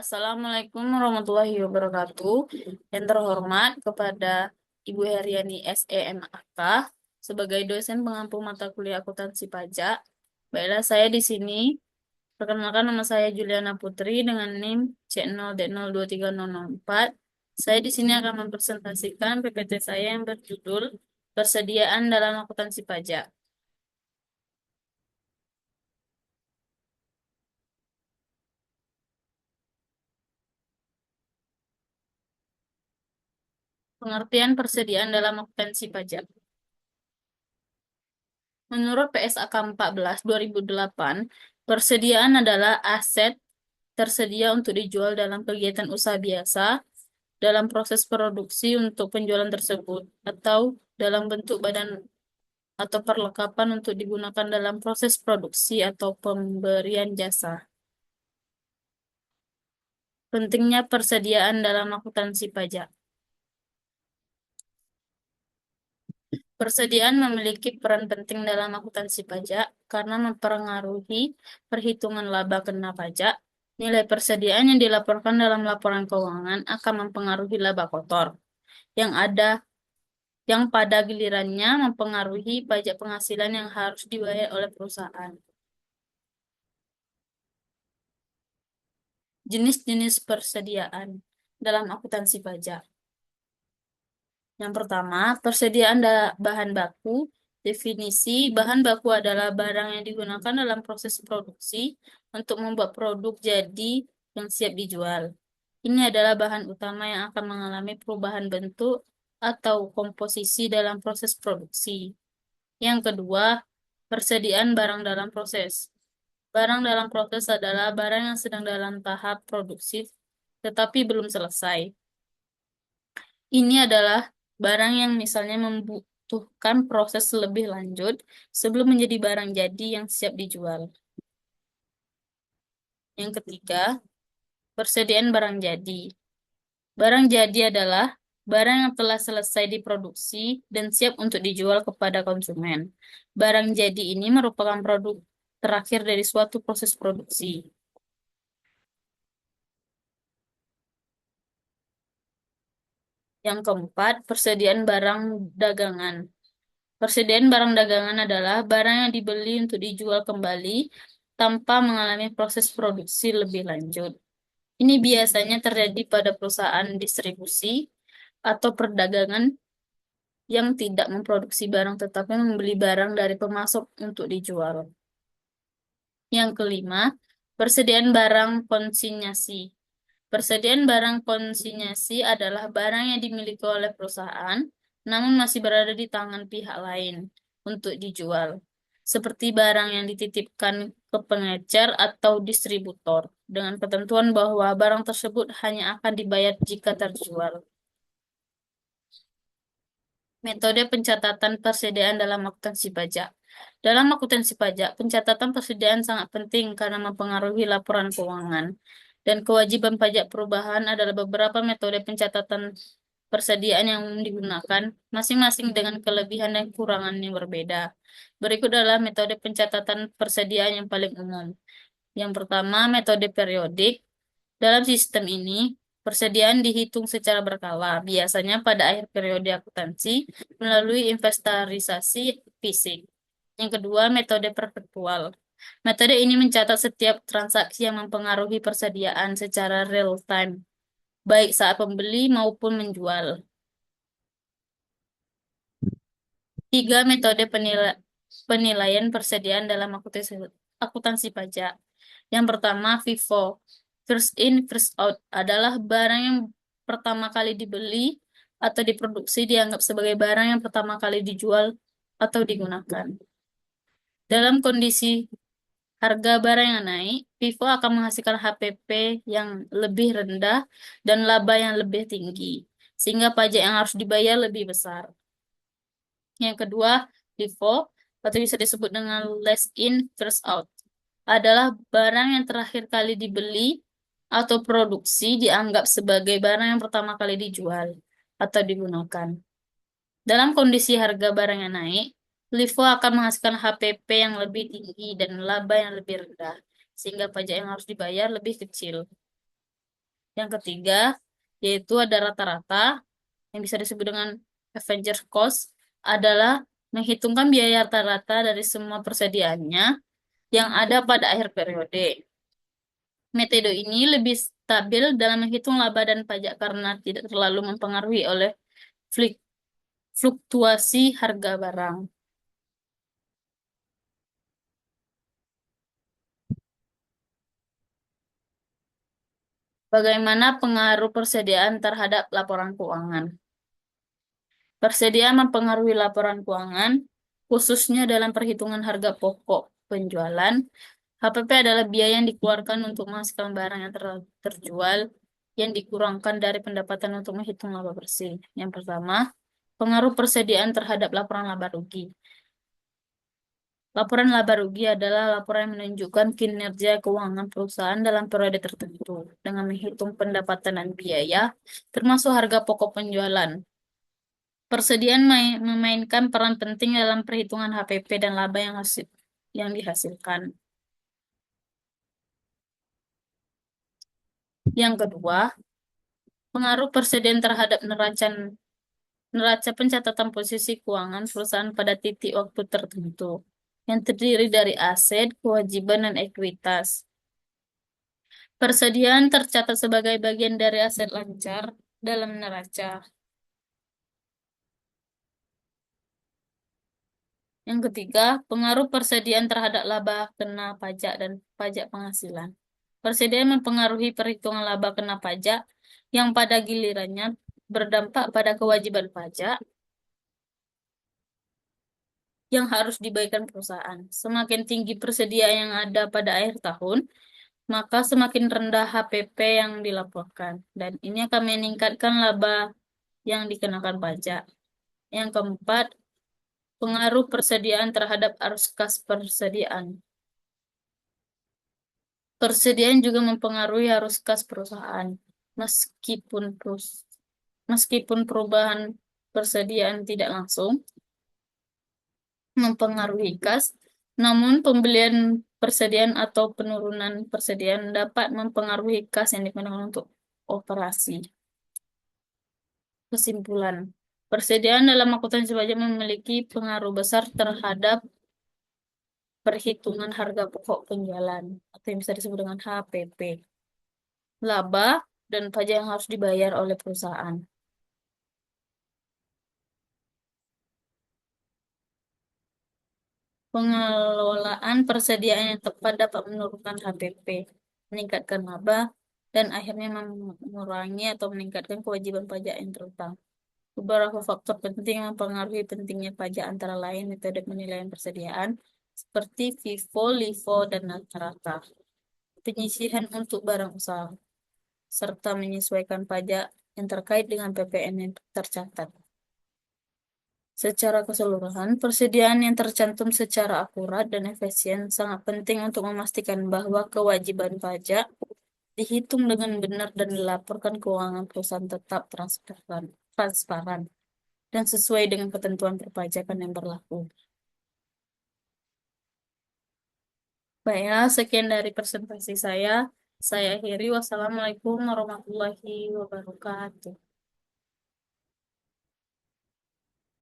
Assalamualaikum warahmatullahi wabarakatuh. Yang terhormat kepada Ibu Heriani SEMAK sebagai dosen pengampu mata kuliah akuntansi pajak. Baiklah, saya di sini. Perkenalkan, nama saya Juliana Putri dengan NIM C0D023004. Saya di sini akan mempresentasikan PPT saya yang berjudul Persediaan dalam Akuntansi Pajak. Pengertian persediaan dalam akuntansi pajak. Menurut PSAK 14 2008, persediaan adalah aset tersedia untuk dijual dalam kegiatan usaha biasa, dalam proses produksi untuk penjualan tersebut, atau dalam bentuk badan atau perlengkapan untuk digunakan dalam proses produksi atau pemberian jasa. Pentingnya persediaan dalam akuntansi pajak. Persediaan memiliki peran penting dalam akuntansi pajak karena mempengaruhi perhitungan laba kena pajak. Nilai persediaan yang dilaporkan dalam laporan keuangan akan mempengaruhi laba kotor yang pada gilirannya mempengaruhi pajak penghasilan yang harus dibayar oleh perusahaan. Jenis-jenis persediaan dalam akuntansi pajak. Yang pertama, persediaan bahan baku. Definisi bahan baku adalah barang yang digunakan dalam proses produksi untuk membuat produk jadi yang siap dijual. Ini adalah bahan utama yang akan mengalami perubahan bentuk atau komposisi dalam proses produksi. Yang kedua, persediaan barang dalam proses. Barang dalam proses adalah barang yang sedang dalam tahap produksi tetapi belum selesai. Ini adalah barang yang misalnya membutuhkan proses lebih lanjut sebelum menjadi barang jadi yang siap dijual. Yang ketiga, persediaan barang jadi. Barang jadi adalah barang yang telah selesai diproduksi dan siap untuk dijual kepada konsumen. Barang jadi ini merupakan produk terakhir dari suatu proses produksi. Yang keempat, persediaan barang dagangan. Persediaan barang dagangan adalah barang yang dibeli untuk dijual kembali tanpa mengalami proses produksi lebih lanjut. Ini biasanya terjadi pada perusahaan distribusi atau perdagangan yang tidak memproduksi barang tetapi membeli barang dari pemasok untuk dijual. Yang kelima, persediaan barang konsinyasi. Persediaan barang konsinyasi adalah barang yang dimiliki oleh perusahaan, namun masih berada di tangan pihak lain untuk dijual, seperti barang yang dititipkan ke pengecer atau distributor, dengan ketentuan bahwa barang tersebut hanya akan dibayar jika terjual. Metode pencatatan persediaan dalam akuntansi pajak. Dalam akuntansi pajak, pencatatan persediaan sangat penting karena mempengaruhi laporan keuangan. Dan kewajiban pajak perubahan adalah beberapa metode pencatatan persediaan yang digunakan, masing-masing dengan kelebihan dan kekurangan yang berbeda. Berikut adalah metode pencatatan persediaan yang paling umum. Yang pertama, metode periodik. Dalam sistem ini, persediaan dihitung secara berkala, biasanya pada akhir periode akuntansi melalui inventarisasi fisik. Yang kedua, metode perpetual. Metode ini mencatat setiap transaksi yang mempengaruhi persediaan secara real time, baik saat pembeli maupun menjual. Tiga, metode penilaian persediaan dalam akuntansi pajak. Yang pertama, FIFO. First in, first out adalah barang yang pertama kali dibeli atau diproduksi dianggap sebagai barang yang pertama kali dijual atau digunakan. Dalam kondisi harga barang yang naik, FIFO akan menghasilkan HPP yang lebih rendah dan laba yang lebih tinggi, sehingga pajak yang harus dibayar lebih besar. Yang kedua, LIFO, atau bisa disebut dengan last in, first out, adalah barang yang terakhir kali dibeli atau produksi dianggap sebagai barang yang pertama kali dijual atau digunakan. Dalam kondisi harga barang yang naik, LIFO akan menghasilkan HPP yang lebih tinggi dan laba yang lebih rendah, sehingga pajak yang harus dibayar lebih kecil. Yang ketiga, yaitu ada rata-rata yang bisa disebut dengan Avengers Cost, adalah menghitungkan biaya rata-rata dari semua persediaannya yang ada pada akhir periode. Metode ini lebih stabil dalam menghitung laba dan pajak karena tidak terlalu mempengaruhi oleh flik- fluktuasi harga barang. Bagaimana pengaruh persediaan terhadap laporan keuangan? Persediaan mempengaruhi laporan keuangan, khususnya dalam perhitungan harga pokok penjualan. HPP adalah biaya yang dikeluarkan untuk menghasilkan barang yang terjual yang dikurangkan dari pendapatan untuk menghitung laba bersih. Yang pertama, pengaruh persediaan terhadap laporan laba rugi. Laporan laba rugi adalah laporan yang menunjukkan kinerja keuangan perusahaan dalam periode tertentu dengan menghitung pendapatan dan biaya, termasuk harga pokok penjualan. Persediaan memainkan peran penting dalam perhitungan HPP dan laba yang dihasilkan. Yang kedua, pengaruh persediaan terhadap neraca pencatatan posisi keuangan perusahaan pada titik waktu tertentu, yang terdiri dari aset, kewajiban, dan ekuitas. Persediaan tercatat sebagai bagian dari aset lancar dalam neraca. Yang ketiga, pengaruh persediaan terhadap laba kena pajak dan pajak penghasilan. Persediaan mempengaruhi perhitungan laba kena pajak yang pada gilirannya berdampak pada kewajiban pajak yang harus dibayarkan perusahaan. Semakin tinggi persediaan yang ada pada akhir tahun, maka semakin rendah HPP yang dilaporkan. Dan ini akan meningkatkan laba yang dikenakan pajak. Yang keempat, pengaruh persediaan terhadap arus kas persediaan. Persediaan juga mempengaruhi arus kas perusahaan. Meskipun meskipun perubahan persediaan tidak langsung mempengaruhi kas, namun pembelian persediaan atau penurunan persediaan dapat mempengaruhi kas yang digunakan untuk operasi. Kesimpulan, persediaan dalam akuntansi pajak memiliki pengaruh besar terhadap perhitungan harga pokok penjualan atau yang bisa disebut dengan HPP, laba, dan pajak yang harus dibayar oleh perusahaan. Pengelolaan persediaan yang tepat dapat menurunkan HPP, meningkatkan laba, dan akhirnya mengurangi atau meningkatkan kewajiban pajak yang terutang. Beberapa faktor penting yang mempengaruhi pentingnya pajak antara lain metode penilaian persediaan seperti FIFO, LIFO, dan rata-rata. Penyisihan untuk barang usaha, serta menyesuaikan pajak yang terkait dengan PPN yang tercatat. Secara keseluruhan, persediaan yang tercantum secara akurat dan efisien sangat penting untuk memastikan bahwa kewajiban pajak dihitung dengan benar dan dilaporkan keuangan perusahaan tetap transparan dan sesuai dengan ketentuan perpajakan yang berlaku. Baiklah, sekian dari presentasi saya. Saya akhiri. Wassalamualaikum warahmatullahi wabarakatuh.